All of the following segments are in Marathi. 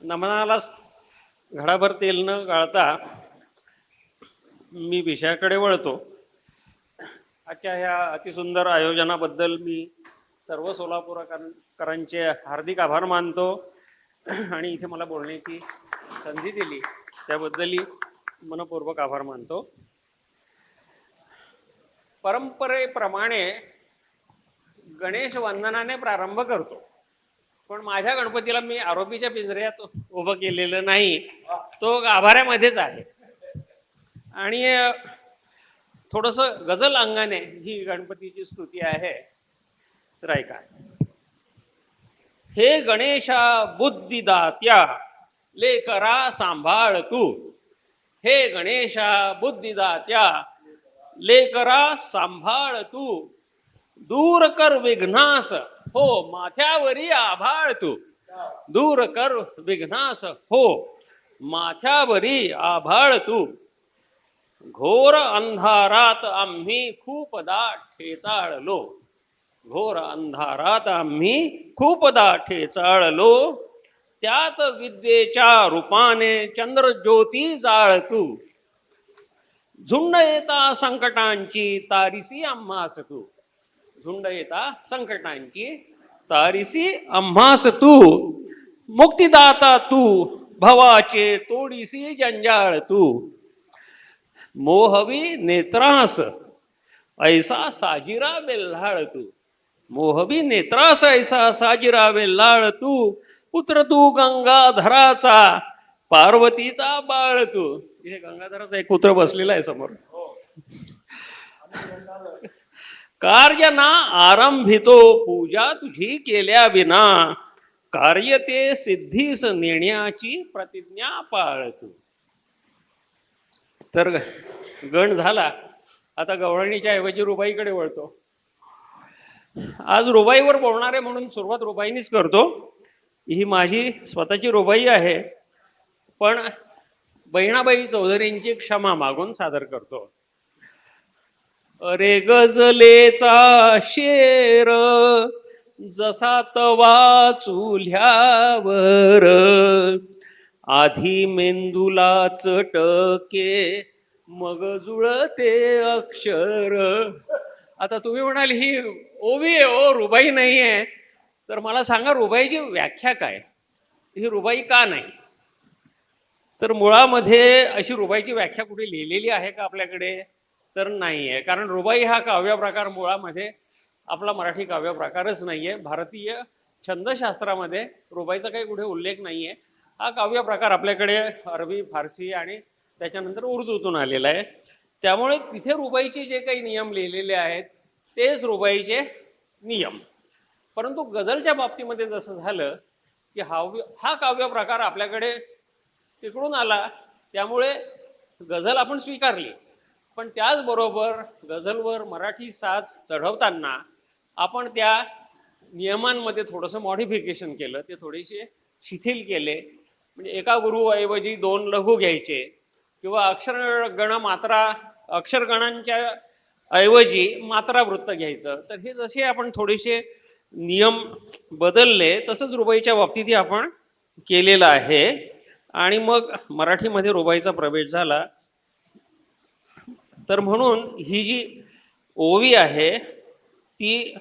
नमनालाच घडाभर तेल न गाळता मी विषयाकडे वळतो. आजच्या ह्या अतिसुंदर आयोजनाबद्दल मी सर्व सोलापूरकरांचे हार्दिक आभार मानतो आणि इथे मला बोलण्याची संधी दिली त्याबद्दलही मनपूर्वक आभार मानतो. परंपरेप्रमाणे गणेश वंदनाने प्रारंभ करतो, पण माझ्या गणपतीला मी आरोपीच्या पिंजऱ्यात उभं केलेलं नाही, तो गाभाऱ्यामध्येच आहे. आणि थोडस गझल अंगाने ही गणपतीची स्तुती आहे, तर ऐका. हे गणेशा बुद्धिदात्या लेकरा सांभाळ तू. हे गणेशा बुद्धिदात्या लेकरा सांभाळ तू. दूर कर विघ्नास हो माथ्यावरी आभाळ तू. दूर कर विघ्नास हो माथ्यावरी आभाळ तू. घोर अंधारात आम्ही खूपदा ठेचाळलो. घोर अंधारात आम्ही खूपदा ठेचाळलो. त्यात विद्येच्या रूपाने चंद्रज्योती जाळ तू. झुंड येता संकटांची तारिसी आम्हास तू. झुंड येता संकटांची तारिसी आम्हास तू. मुक्तिदाता तू भवाचे तोडीसी जंजाळ तू. मोहवी नेत्रास ऐसा साजिरा बेल्हाळ तू. मोहवी नेत्रास ऐसा साजिरा बेल्हाळ तू. पुत्र तू गंगाधराचा पार्वतीचा बाळ तू. इथे गंगाधराचा एक पुत्र बसलेला आहे समोर. कार्य ना आरंभितो पूजा तुझी केल्या विना. कार्य ते सिद्धीस नेण्याची प्रतिज्ञा पाळ तू. तर गण झाला, आता गवळणीच्या ऐवजी रुबाईकडे वळतो. आज रुबाईवर बोलणारे म्हणून सुरुवात रुबाईनीच करतो. ही माझी स्वतःची रुबाई आहे, पण बहिणाबाई चौधरींची क्षमा मागून सादर करतो. अरे गजलेचा शेर जसा तवा चुल्ह्यावर. आधी मेंदूला चटके मग जुळते अक्षर. आता तुम्ही म्हणाल ही ओवी आहे ओ, रुबाई नाही आहे. तर मला सांगा रुबाईची व्याख्या काय, ही रुबाई का नाही? तर मुळामध्ये अशी रुबाईची व्याख्या कुठे लिहिलेली आहे का आपल्याकडे? तर नाही आहे. कारण रुबाई हा काव्य प्रकार मुळामध्ये आपला मराठी काव्य प्रकारच नाही आहे. भारतीय छंदशास्त्रामध्ये रुबाईचा काही कुठे उल्लेख नाही आहे. हा काव्य प्रकार आपल्याकडे अरबी, फारसी आणि त्याच्यानंतर उर्दूतून आलेला आहे. त्यामुळे तिथे रुबाईचे जे काही नियम लिहिलेले आहेत तेच रुबाईचे नियम. परंतु गझलच्या बाबतीमध्ये जसं झालं की हा काव्य प्रकार आपल्याकडे तिकडून आला, त्यामुळे गझल आपण स्वीकारली. पण त्याचबरोबर गझलवर मराठी साज चढवताना आपण त्या नियमांमध्ये थोडंसं मॉडिफिकेशन केलं, ते थोडेसे शिथिल केले. म्हणजे एका गुरुऐवजी 2 लघु घ्यायचे, किंवा अक्षरगणांच्या ऐवजी मात्रावृत्त घ्यायचं. तर हे जसे आपण थोडेसे नियम बदलले तसंच रुबाईच्या बाबतीतही आपण केलेलं आहे. आणि मग मराठीमध्ये रुबाईचा प्रवेश झाला. तर म्हणून ही जी ओवी आहे ती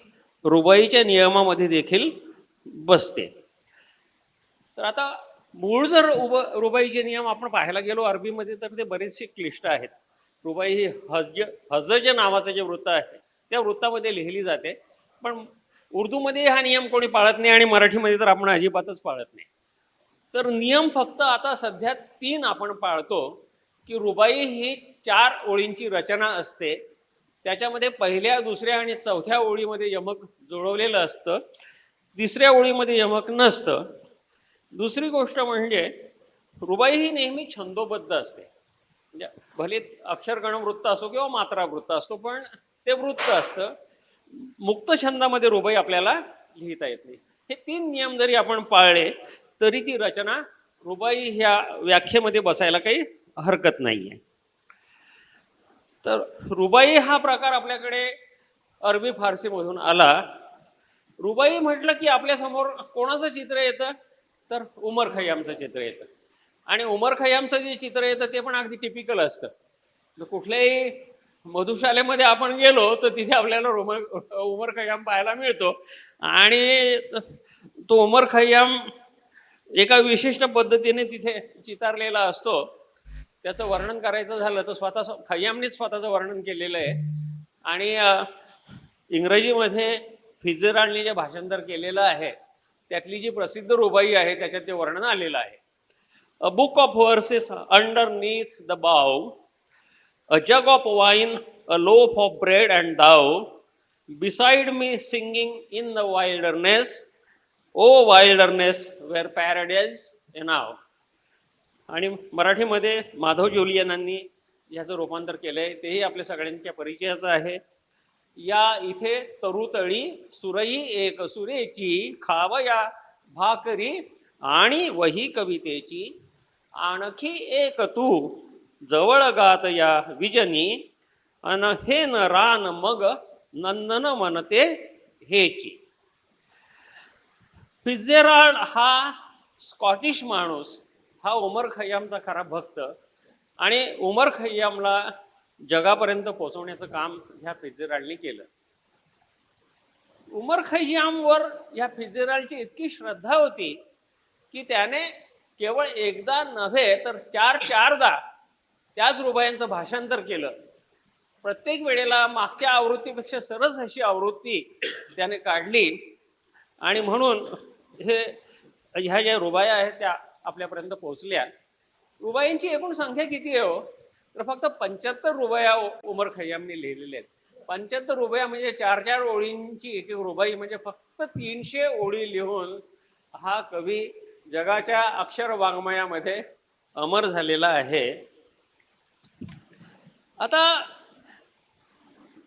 रुबाईच्या नियमामध्ये देखील बसते. तर आता मूळ जर रुबाईचे नियम आपण पाहायला गेलो अरबीमध्ये तर ते बरेचसे क्लिष्ट आहेत. रुबाई ही हजज नावाचं जे वृत्त आहे त्या वृत्तामध्ये लिहिली जाते, पण उर्दूमध्ये हा नियम कोणी पाळत नाही आणि मराठीमध्ये तर आपण अजिबातच पाळत नाही. तर नियम फक्त आता सध्या 3 आपण पाळतो. की रुबाई ही 4 ओळींची रचना असते. त्याच्यामध्ये पहिल्या, दुसऱ्या आणि चौथ्या ओळीमध्ये यमक जुळवलेलं असतं. तिसऱ्या ओळीमध्ये यमक नसतं. दुसरी गोष्ट म्हणजे रुबाई ही नेहमी छंदोबद्ध असते. म्हणजे भले अक्षरगण वृत्त असो किंवा मात्रा वृत्त असतो, पण ते वृत्त असतं. मुक्त छंदामध्ये रुबाई आपल्याला लिहिता येत नाही. हे 3 नियम जरी आपण पाळले तरी ती रचना रुबाई ह्या व्याख्येमध्ये बसायला काही हरकत नाहीये. तर रुबाई हा प्रकार आपल्याकडे अरबी फारसी मधून आला. रुबाई म्हटलं की आपल्या समोर कोणाचं चित्र येतं? तर उमर खय्यामचं चित्र येतं. आणि उमर खय्यामचं जे चित्र येतं ते पण अगदी टिपिकल असतं. कुठल्याही मधुशालेमध्ये आपण गेलो तर तिथे आपल्याला उमर खय्याम पाहायला मिळतो. आणि तो उमर खय्याम एका विशिष्ट पद्धतीने तिथे चितारलेला असतो. त्याचं वर्णन करायचं झालं तर खय्यामनेच स्वतःचं वर्णन केलेलं आहे. आणि इंग्रजीमध्ये फित्झजेराल्डने जे भाषांतर केलेलं आहे त्यातली जी प्रसिद्ध रुबाई आहे त्याच्यात ते वर्णन आलेलं आहे. A book of verses underneath the bough, a jug of wine, a loaf of bread and thou, beside me singing in the wilderness, oh wilderness where paradise enough. आणि मराठीमध्ये माधव जोलियनांनी याचं रूपांतर केलंय, तेही आपल्या सगळ्यांच्या परिचयाचं आहे. या इथे तरुतळी सुरई एक सुरेची, खावया भाकरी आणि वही कवितेची, आणखी एक तू जवळ गात या विजनी, अन हे न रान मग नंदन म्हणते हेची. फित्झजेराल्ड हा स्कॉटिश माणूस हा उमर खय्यामचा खरा भक्त. आणि उमर खय्यामला जगापर्यंत पोहोचवण्याचं काम ह्या फित्झजेराल्डने केलं. उमर खय्यामवर या फित्झजेराल्डची इतकी श्रद्धा होती की त्याने केवळ एकदा नव्हे तर चारदा त्याच रुबायांचं भाषांतर केलं. प्रत्येक वेळेला मागच्या आवृत्तीपेक्षा सरस अशी आवृत्ती त्याने काढली. आणि म्हणून ह्या ज्या रुबाया आहेत त्या आपल्यापर्यंत पोहोचल्या. रुबाईंची एकूण संख्या किती आहे हो, तर फक्त 75 रुबाया उमर खय्यामने लिहिलेल्या आहेत. 75 रुबाया म्हणजे 4 ओळींची एक रुबाई, म्हणजे फक्त 300 ओळी लिहून हा कवी जगाच्या अक्षर वाङ्मयामध्ये अमर झालेला आहे. आता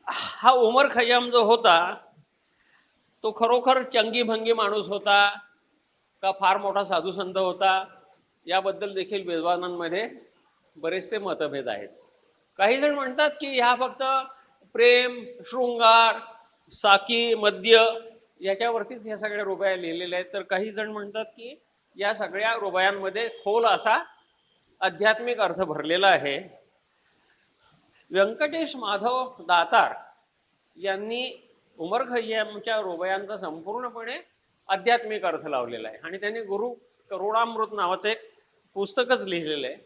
हा उमर खय्याम जो होता तो खरोखर चंगी भंगी माणूस होता का फार मोठा साधू संत होता याबद्दल देखील विद्वानांमध्ये बरेचसे मतभेद आहेत. काही जण म्हणतात की ह्या फक्त प्रेम, शृंगार, साकी, मद्य याच्यावरतीच ह्या सगळ्या रुबाया लिहिलेल्या आहेत. तर काही जण म्हणतात की या सगळ्या रुबायांमध्ये खोल असा आध्यात्मिक अर्थ भरलेला आहे. व्यंकटेश माधव दातार यांनी उमर खय्यामच्या रुबायांचा संपूर्णपणे आध्यात्मिक अर्थ लावलेला आहे आणि त्यांनी गुरु करुणामृत नावाचं एक पुस्तकच लिहिलेलं आहे.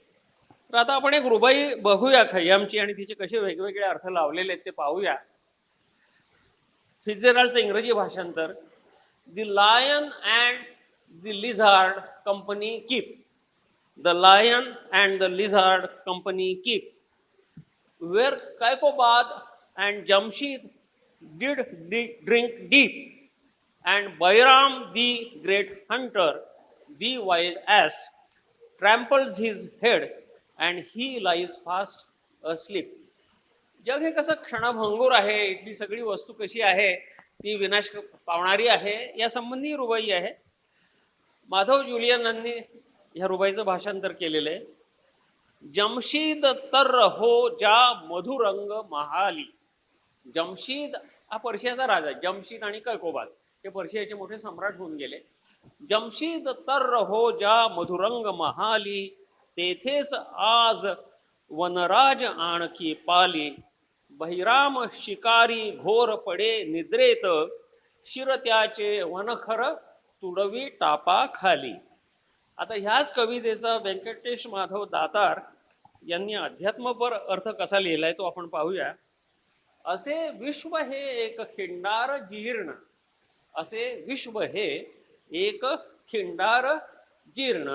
तर आता आपण एक रुबाई बघूया खय्यामची आणि तिचे कसे वेगवेगळे अर्थ लावलेले आहेत ते पाहूया. फित्झजेराल्डचं इंग्रजी भाषांतर, the lion and the lizard company keep, the lion and the lizard company keep, where Kaikobad and Jamshyd did drink deep, and Bairam the great hunter, the wild ass, tramples his head and he lies fast asleep. जग हे कसं क्षणभंगूर आहे, इथली सगळी वस्तू कशी आहे ती विनाश पावणारी आहे या संबंधी रुबाई आहे. माधव जुलियनांनी ह्या रुबाईचं भाषांतर केलेलं आहे. जमशीद तर हो जा मधुरंग महाली. जमशीद हा पर्शियाचा राजा, जमशीद आणि कैकोबाद हे पर्शियाचे मोठे सम्राट होऊन गेले. जमशीद तर हो जा मधुरंग महाली, तेथेच आज वनराज आणखी पाली, बहिराम शिकारी घोर पडे निद्रेत, शिरत्याचे वनखर तुडवी टापा खाली. आता ह्याच कवितेचा व्यंकटेश माधव दातार यांनी अध्यात्मपर अर्थ कसा लिहिलाय तो आपण पाहूया. असे विश्व हे एक खिंडार जीर्ण, असे विश्व हे एक खिंडार जीर्ण,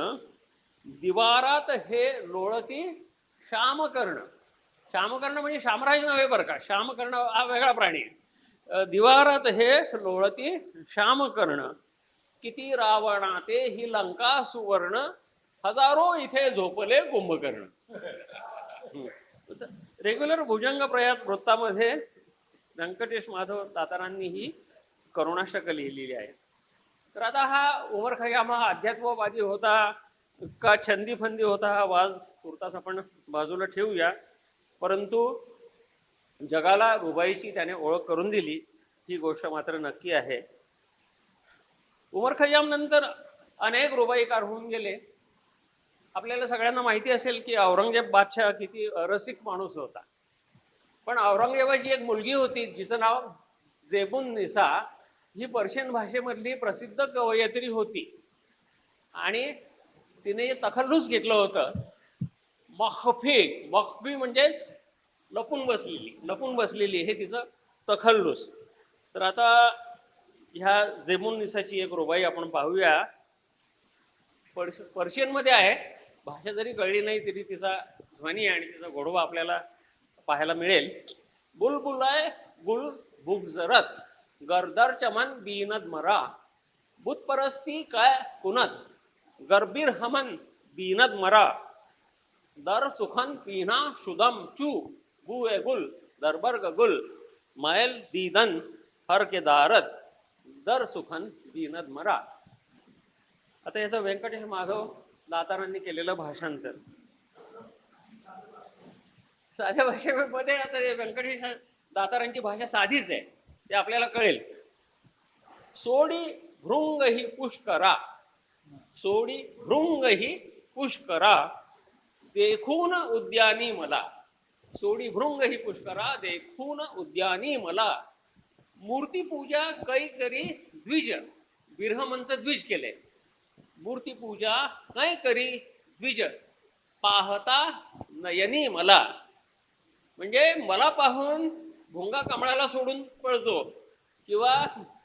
दिवारात हे लोळती श्यामकर्ण. श्यामकर्ण म्हणजे शामराज नव्हे बरं का, श्यामकर्ण हा वेगळा प्राणी. दिवारात हे लोळती श्यामकर्ण, किती रावणाते ही लंका सुवर्ण, हजारो इथे झोपले कुंभकर्ण. रेग्युलर भुजंग प्रयात वृत्तामध्ये व्यंकटेश माधव दातारांनी ही करुणाष्टक लिहिलेली आहे. तर आता हा उमर खय्याम हा अध्यात्मवादी होता का छंदी फंदी होता हा वाद तुर्तास आपण बाजूला ठेवूया. परंतु जगाला रुबाईची त्याने ओळख करून दिली ही गोष्ट मात्र नक्की आहे. उमर खय्याम नंतर अनेक रुबाईकार होऊन गेले. आपल्याला सगळ्यांना माहिती असेल की औरंगजेब बादशाह किती रसिक माणूस होता. पण औरंगजेबाची एक मुलगी होती जिचं नाव जेबुन निसा. ही पर्शियन भाषेमधली प्रसिद्ध कवयित्री होती आणि तिने तखल्लुस घेतलं होतं. मखफी म्हणजे लपून बसलेली हे तिचं तखल्लुस. तर आता ह्या जेबुन निसाची एक रुबाई आपण पाहूया. पर्शियन मध्ये आहे. भाषा जरी कळली नाही तरी तिचा ध्वनी आणि तिचा गोडवा आपल्याला पाहायला मिळेल. बुलबुलाय गुल बुगजरत गरदर चमन बीनद मरा बुतपरस्ती काय कुनत गरबीर हमन बीनद मरा दर सुखन पीना शुदम चू बू ए गुल दरबर्ग गुल मैल दीदन हर के दारत दर सुखन बीनद मरा. आता याचं व्यंकटेश माधव दातारांनी केलेलं भाषांतर. साध्या भाषेमध्ये आता व्यंकटेश दातारांची भाषा साधीच आहे, ते आपल्याला कळेल. सोडी भृंग ही पुष्करा, सोडी भृंग ही पुष्करा देखून उद्यानी मला, सोडी भृंग ही पुष्करा देखून उद्यानी मला मूर्तीपूजा कै करी द्विज. बिरहमनचं द्विज केले. मूर्तीपूजा कै करी द्विज पाहता नयनी मला, म्हणजे मला पाहून भुंगा कमळाला सोडून पळतो किंवा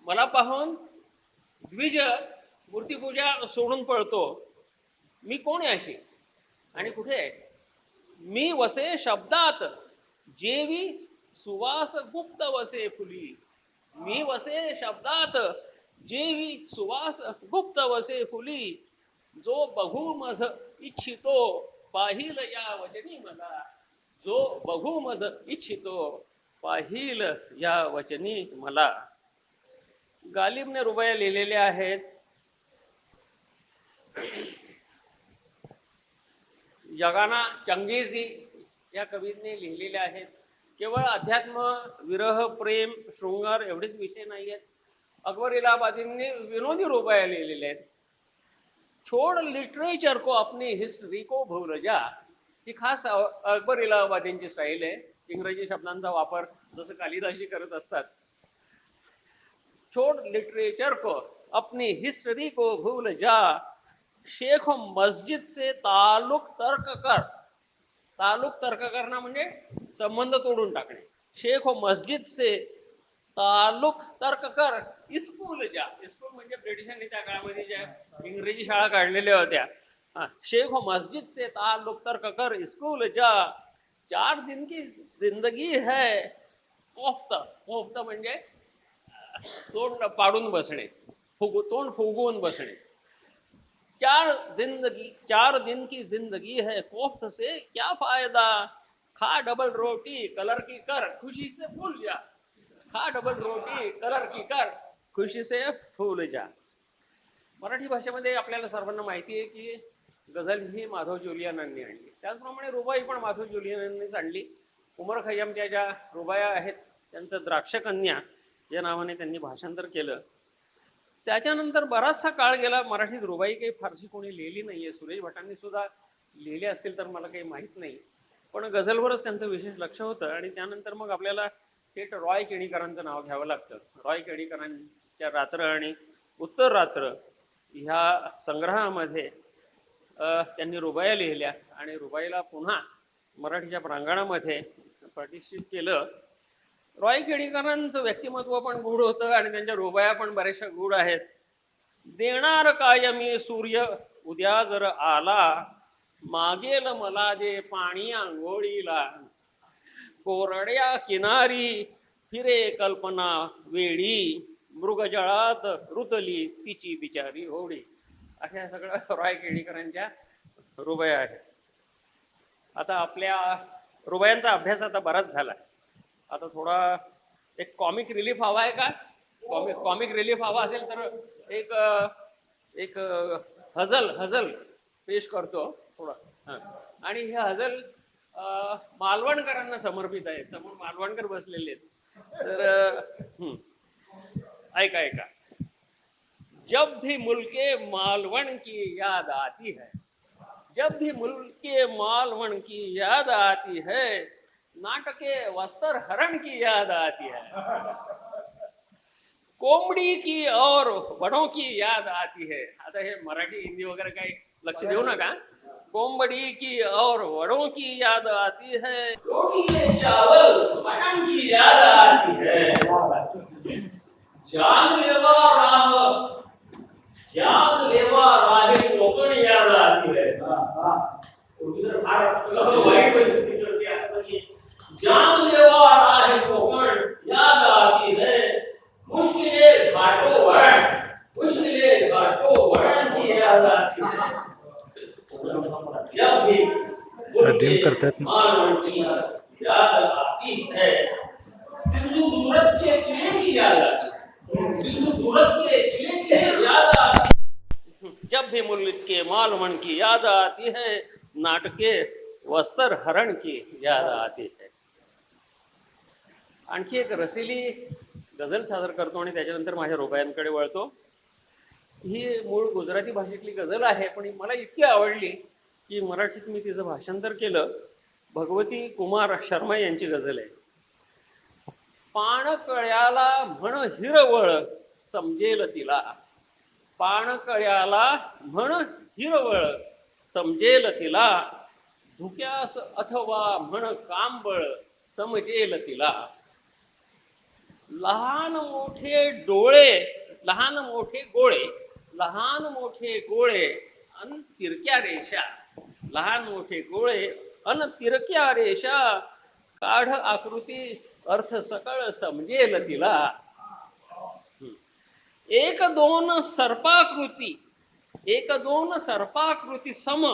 मला पाहून द्विज मूर्तीपूजा सोडून पळतो. मी कोण आहे अशी आणि कुठे आहे? मी वसे शब्दात जेवी सुवास गुप्त वसे फुली, मी वसे शब्दात जेवी सुवास गुप्त वसे फुली जो बघू मज इच्छितो पाहिल या वचनी मला, जो बघू मज इच्छितो पाहिल या वचनी मला. गालिबने रुबाया लिहिलेल्या आहेत. जगाना चंगेजी या कवींनी लिहिलेल्या आहेत. केवळ अध्यात्म, विरह, प्रेम, शृंगार एवढेच विषय नाही आहेत. अकबर इलाहाबादींनी विनोदी रुबाया लिहिलेल्या आहेत. छोड़ लिटरेचर को अपनी हिस्ट्री को भूल जा, ही खास अकबर इलाहाबादींची स्टाईल आहे. इंग्रजी शब्दांचा वापर जसं कालिदासी करत असतात. छोड़ लिटरेचर को अपनी हिस्ट्री को भूल जा, शेख मस्जिद से ताल्लुक तर्क कर. ताल्लुक तर्क करणं म्हणजे संबंध तोडून टाकणे. शेख मस्जिद से ताल्लुक तर्क कर, स्कूल जा. स्कूल म्हणजे ब्रिटिशांनी त्या काळामध्ये ज्या इंग्रजी शाळा काढलेल्या होत्या. शेख मस्जिद से ताल्लुक तर्क कर, स्कूल जा. 4 दिन की जिंदगी है कोफ्त. कोफ्त म्हणजे तोंड पाडून बसणे, तोंड फुगवून बसणे. 4 दिन की जिंदगी है कोफ्त से क्या फायदा, खा डबल रोटी कलर की कर, खुशी से फूल जा. खा डबल रोटी कलर की कर, खुशी से फूल जा. मराठी भाषेमध्ये आपल्याला सर्वांना माहिती आहे की गझल ही माधव जोलियानांनी आणली. त्याचप्रमाणे रुबाई पण माधव जोलियानांनीच आणली. उमर खय्यामच्या ज्या रुबाया आहेत त्यांचं द्राक्षकन्या या नावाने त्यांनी भाषांतर केलं. त्याच्यानंतर बराचसा काळ गेला. मराठीत रुबाई काही फारशी कोणी लिहिली नाहीये. सुरेश भटांनी सुद्धा लिहिले असतील तर मला काही माहीत नाही, पण गझलवरच त्यांचं विशेष लक्ष होतं. आणि त्यानंतर मग आपल्याला थेट रॉय केणीकरांचं नाव घ्यावं लागतं. रॉय केणीकरांच्या रात्र आणि उत्तर रात्र ह्या संग्रहामध्ये त्यांनी रुबाया लिहिल्या आणि रुबाईला पुन्हा मराठीच्या प्रांगणामध्ये प्रतिष्ठित केलं. रॉय केणीकरांचं व्यक्तिमत्व पण गूढ होतं आणि त्यांच्या रुबाया पण बऱ्याचशा गूढ आहेत. देणार काय मी सूर्य उद्या जर आला, मागेल मला दे पाणी आंघोळीला, कोरड्या किनारी फिरे कल्पना वेळी, मृगजळात रुतली तिची बिचारी होडी. अशा सगळं रॉय केणीकरांच्या रुबाया आहेत. आता आपल्या रुबायांचा अभ्यास आता बराच झाला. आता थोडा एक कॉमिक रिलीफ हवा आहे का? कॉमिक रिलीफ हवा असेल तर एक हजल पेश करतो थोडा. आणि हे हजल मालवणकरांना समर्पित आहे. समोर मालवणकर बसलेले आहेत. तर ऐका. जब भी मुल्के मालवण की याद आती है, जब भी मुल्के मालवण की याद आती है, नाटके वस्त्र हरण की याद आती है, कोंबडी की और वडों की याद आती है. आता हे मराठी हिंदी वगैरे काही लक्ष देऊ नका. कोंबडी की और वडों की याद आती है, रोटी चावल मटन की याद आती है, जानलेवा राह जानलेवा राहे कोकण याद आती है. उधर फार वाईट परिस्थिती होती आहे. जानलेवा राहे कोकण याद आती है, मुश्किलें घाटों वरण की याद आती है. जब भी मालवण की याद आती है, सिंधु दूरत के किले की याद आती है, सिंधु दूरत के किले की याद आती है. जब भी मुल्क के मालवण की याद आती है, नाटके वस्त्र हरण की याद आती है. आणखी एक रसिली गझल सादर करतो आणि त्याच्यानंतर माझ्या रुबायांकडे वळतो. ही मूळ गुजराती भाषेतली गझल आहे, पण मला इतकी आवडली की मराठीत मी तिचं भाषांतर केलं. भगवती कुमार शर्मा यांची गझल आहे. पाणकळ्याला म्हण हिरवळ समजेल तिला, पाणकळ्याला म्हण हिरवळ समजेल तिला, धुक्यास अथवा म्हण कांबळ समजेल तिला. लहान मोठे डोळे, लहान मोठे गोळे, लहान मोठे गोळे अन तिरक्या रेषा, लहान मोठे गोळे अन तिरक्या रेषा, काढ आकृती अर्थ सकळ समजेल तिला. एक दोन सर्पाकृती, एक दोन सर्पाकृती सम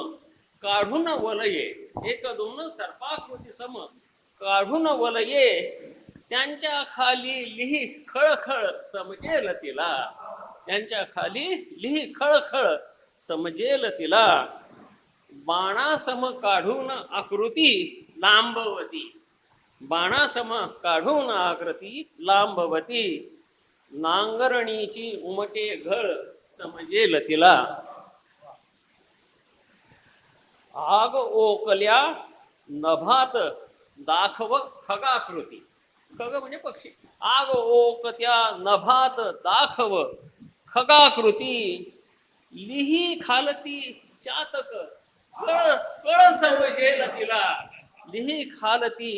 काढून वलये, एक दोन सर्पाकृती सम काढून वलये, त्यांच्या खाली लिही खळखळ समजेल तिला, त्यांच्या खाली लिही खळखळ समजेल तिला. बाणासम काढून आकृती लांबवती, बाणासम काढून आकृती लांबवती, नांगरणीची उमटे घळ समजेल तिला. आग ओकल्या नभात दाखव खगाकृती, खग म्हणजे पक्षी, आग ओकत्या नभात दाखव खगाकृती, लिही खालती चातक कळ कळ समजेल तिला, लिही खालती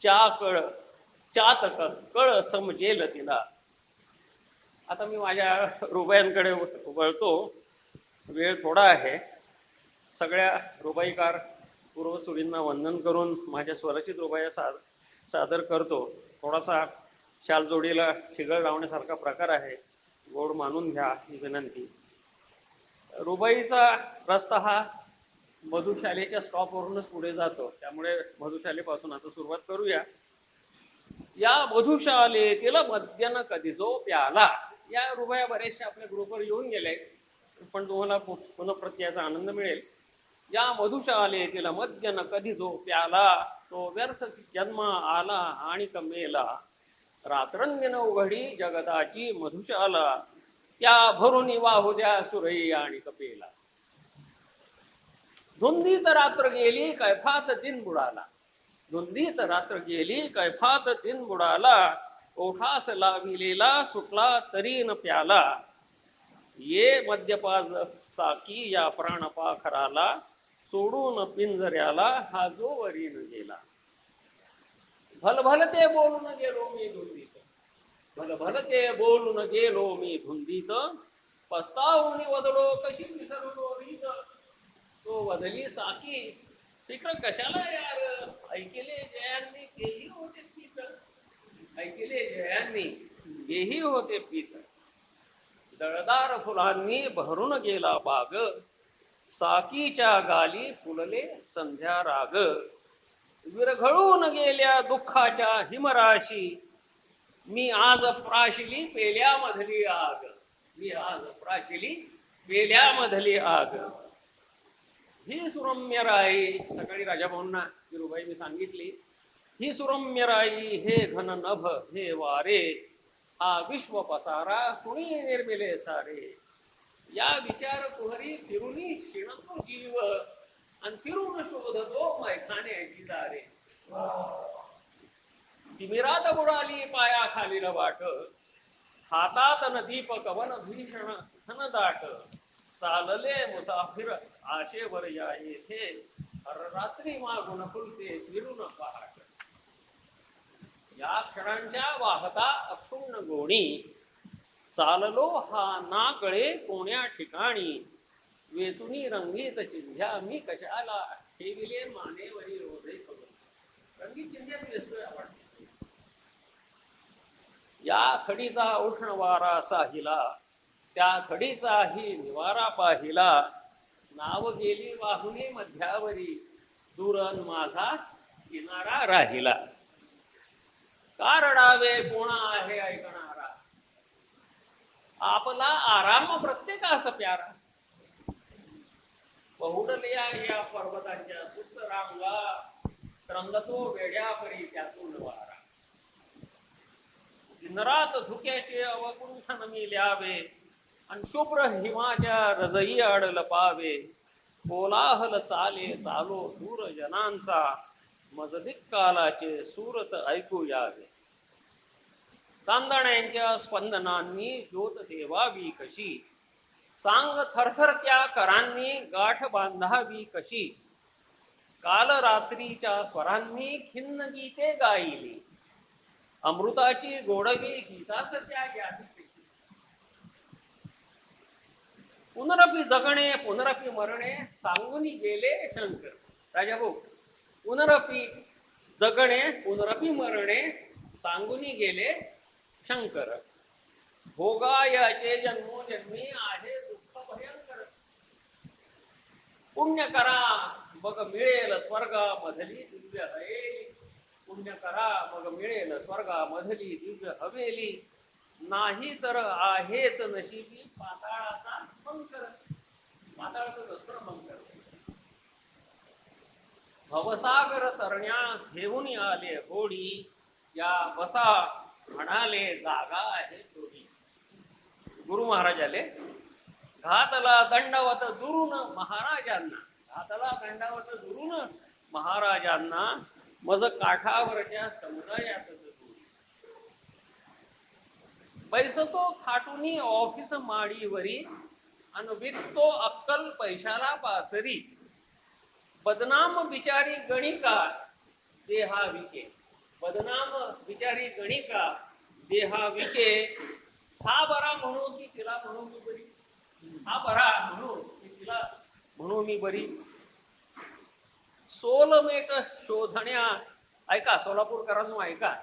चातक कळ समजेल तिला. आता मी माझ्या रुबायांकडे वळतो. वेळ थोडा आहे. सगळ्या रुबाईकार पूर्वसुरींना वंदन करून माझ्या स्वरचित रुबाया सादर करतो. थोडासा शाल जोडीला शिगळ लावण्यासारखा प्रकार आहे, गोड मानून घ्या ही विनंती. रुबाईचा रस्ता हा मधुशालेच्या स्टॉपवरूनच पुढे जातो, त्यामुळे मधुशालेपासून आता सुरुवात करूया. या मधुशालेतील मद्यानं कधी जो प्याला. या रुबाया बरेचशा आपल्या ग्रुपवर येऊन गेले, पण तुम्हाला पुनःप्रत्याचा आनंद मिळेल. या मधुशालेतील मद्यानं कधी जो प्याला, तो व्यर्थ जन्म आला आणि कमेला, रात्रंदिन उघडी जगताची मधुशाला, त्या भरून वाहू द्या सुरई आणि कपेला. धुंदीत रात्र गेली कैफात दिन बुडाला, धुंदीत रात्र गेली कैफात दिन बुडाला, ओठास लाविलेला सुटला तरी न प्याला, ये मद्यपाज साकी या प्राणपाखराला, सोडून पिंजऱ्याला हा जो वरीन गेला. भलभलते बोलून गेलो मी धुंदीत, भलभलते बोलून गेलो मी धुंदीत, पस्तावून वदलो कशी विसरलो रीत, तो वदली साकी फिक्र कशाला यार, ऐकले जयांनी तेही होते पीत, ऐकले जयांनी तेही होते पीत. दळदार फुलांनी भरून गेला बाग, साकीच्या गाली फुलले संध्या राग, विरघळून गेल्या दुःखाच्या हिमराशी, मी आज प्राशिली पेल्यामधली आग, मी आज प्राशिली पेल्यामधली आग. ही सुरम्य राई, सकाळी राजाभाऊंना ही रुबाई मी सांगितली. ही सुरम्य राई, हे घन नभ हे वारे, हा विश्व पसारा कुणी निर्मिले सारे, या विचार कुहरी फिरुनी शिणतो जीव आणि फिरून शोधतो मैखाण्याची दारे. तिमिरात बुडाली पाया खालील वाट, हातात न दीपक वन भीषण दाट. चालले मुसाफिर आशेवर या येथे, रात्री मागून फुलते फिरून पहाट. या क्षणांच्या वाहता अक्षुण्ण गोणी, चाललो हा ना कळे कोण्या ठिकाणी. वेचुनी रंगीत चिंध्या मी कशाला, ठेविले मानेवरी रोजे खबर. रंगीत चिंध्याच वेचतोय आपण. या खडीचा उष्ण वारा साहिला, त्या खडीचाही निवारा पाहिला. नाव गेली वाहुनी मध्यावरी, दुरण माझा किनारा राहिला. का रडावे कोणा आहे ऐकणारा, आपला आराम प्रत्येकास प्यारा. बहुडल्या या पर्वतांच्या सुस्त रांगा, रंगतो वेड्या परी त्यातून वारा. दिनरात धुक्याचे अवकुंठन मी ल्यावे, आणि शुभ्र हिमाच्या रजई आड लपावे. कोलाहल चाले चालो दूर जनांचा, मजदिक कालाचे सूरत ऐकू यावे. चांदण्यांच्या स्पंदनांनी ज्योत देवावी कशी, सांग थरथरत्या करांनी गाठ बांधावी कशी. काल रात्रीच्या स्वरांनी खिन्न गीते गायली, अमृताची गोडवी गीतास त्या घ्यावी कशी. पुनरपी जगणे पुनरपी मरणे सांगून गेले शंकर. राजा भाऊ, पुनरपी जगणे पुनरपी मरणे सांगून गेले शंकर. भोगायाचे जन्मोजन्मी आहे दुःख भयंकर. पुण्य करा मग मिळेल स्वर्गामधली दिव्य हवेली. पुण्य करा मग मिळेल स्वर्गामधली दिव्य हवेली. नाही तर आहेच नशिबी पाताळाचा मंकर. पाताळाचं दस्तर मंकर. भवसागर तरण्या घेऊन आले होडी, या बसा म्हणाले जागा आहे थोडी. गुरु महाराज आले, घातला दंडवत दुरून महाराजांना. घातला दंडवत दुरून महाराजांना, मज काठावरच्या समुदायात बैसतो खाटुनी ऑफिस माडीवरी, अन विकतो अक्कल पैशाला पासरी. बदनाम बिचारी गणिका देहा विके. बदनाम बिचारी गणिका देहा विके. हा बरा म्हणू की तिला म्हणू मी बरी. हा बरा म्हणू की तिला म्हणू मी बरी. सोलमेट शोधण्या, ऐका सोलापूरकरांनो ऐका.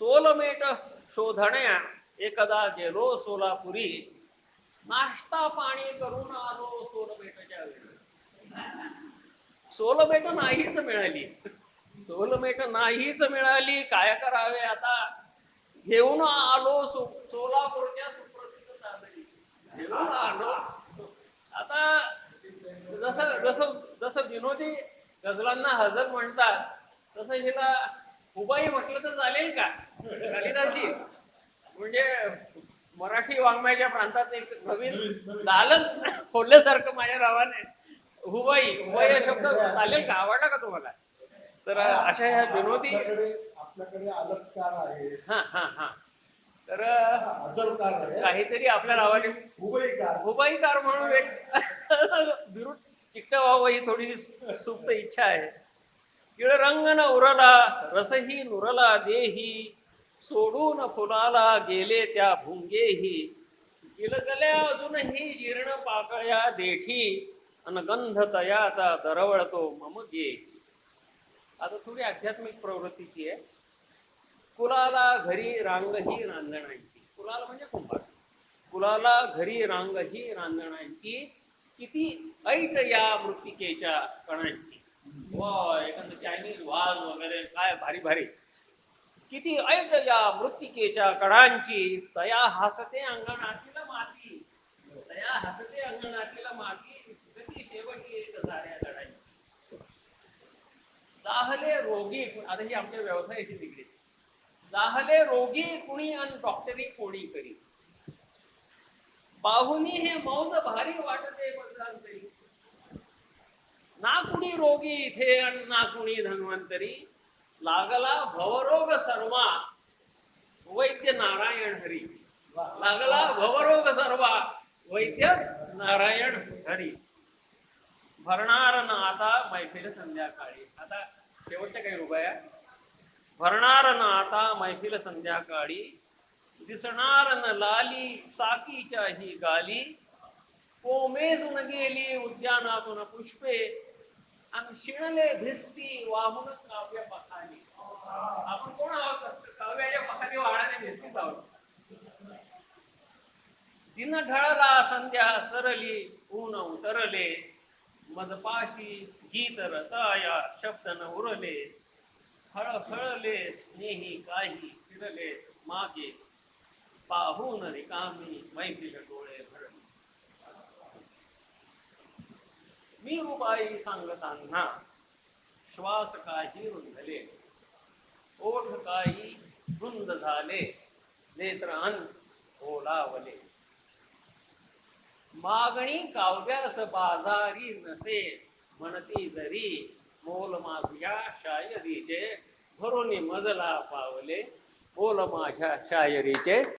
सोलमेट शोधण्या एकदा गेलो सोलापुरी, नाश्ता पाणी करून आलो सोलमेटच्या वेळी. सोलमेट नाहीच मिळाली. सोलमेट नाहीच मिळाली. काय करावे आता. घेऊन आलो सोलापूरच्या सुप्रसिद्ध तांदळी. घेऊन आलो. आता जसं जसं जसं विनोदी गझलांना हजर म्हणतात, तसं हिला हुबाई म्हटलं तर चालेल का कालिदासजी. म्हणजे मराठी वाङ्मयाच्या प्रांतात एक नवीन दालन खोलल्यासारखं माझ्या नावाने. हुबाई हुबाई हा शब्द चालेल का, आवडला का तुम्हाला. तर अशा ह्या विनोदी आपल्याकडे अलंकार आहे. हा हा हा तर काहीतरी आपल्या नावाने हुबाईकार म्हणून एक बिरुद चिकट व्हावं ही थोडी सुप्त इच्छा आहे. किळ रंग न उरला रसही नुरला देही, सोडून फुलाला गेले त्या भुंगेही. गिलगल्या अजूनही जीर्ण पाकळ्या देठी, अन गंध तयाचा दरवळतो मम गे. आता थोडी आध्यात्मिक प्रवृत्तीची आहे. कुलाला घरी रांग ही रांजणांची. कुलाला म्हणजे कुंभार. कुलाला घरी रांग ही रांजणांची, किती ऐट या मृत्तिकेच्या कणांची. वा एखादं चायनीज वाज वगैरे काय भारी भारी. किती ऐट या मृत्तिकेच्या कणांची, तया हसते अंगणातील माती. तया हसते अंगणातील माती, गती शेवटी एक साऱ्या लढाई. जाहले रोगी, आता ही आमच्या व्यवसायाची निगडीत. जाहले रोगी कुणी आणि डॉक्टरी कोणी करी. पाहुनी हे मौज भारी वाटते मध्यंतरी. ना कुणी रोगी इथे आणि ना कुणी धन्वंतरी. लागला भवरोग सर्वा वैद्य नारायण हरी. लागला भवरोग सर्वा वैद्य नारायण हरी. भरणार ना आता मैफिल संध्याकाळी. आता शेवटच्या काही रुपया. भरणार ना आता मैफिल संध्याकाळी. दिसणार न लाली साकीच्या ही गाली. कोमेजून गेली उद्यानातून पुष्पे. आणि शिणले भिस्ती वाहून काव्य पखाली. आपण कोण आहोत? काव्याच्या पखाली वाहणारे भिस्तीच आहोत. दिन ढळला संध्या सरली ऊन उतरले. मदपाशी गीत रचाया शब्द न उरले. हळहळले स्नेही काही फिरले मागे. पाहून रिकामी मैफिल डोळे भरले. मी रुबाई सांगताना श्वास काही रुंधले. ओठ काही रुंद झाले. नेत्र अन ओलावले. मागणी काव्यास बाजारी नसे म्हणती जरी. मोल माझ्या शायरीचे भरून मजला पावले. बोल माझ्या शायरीचे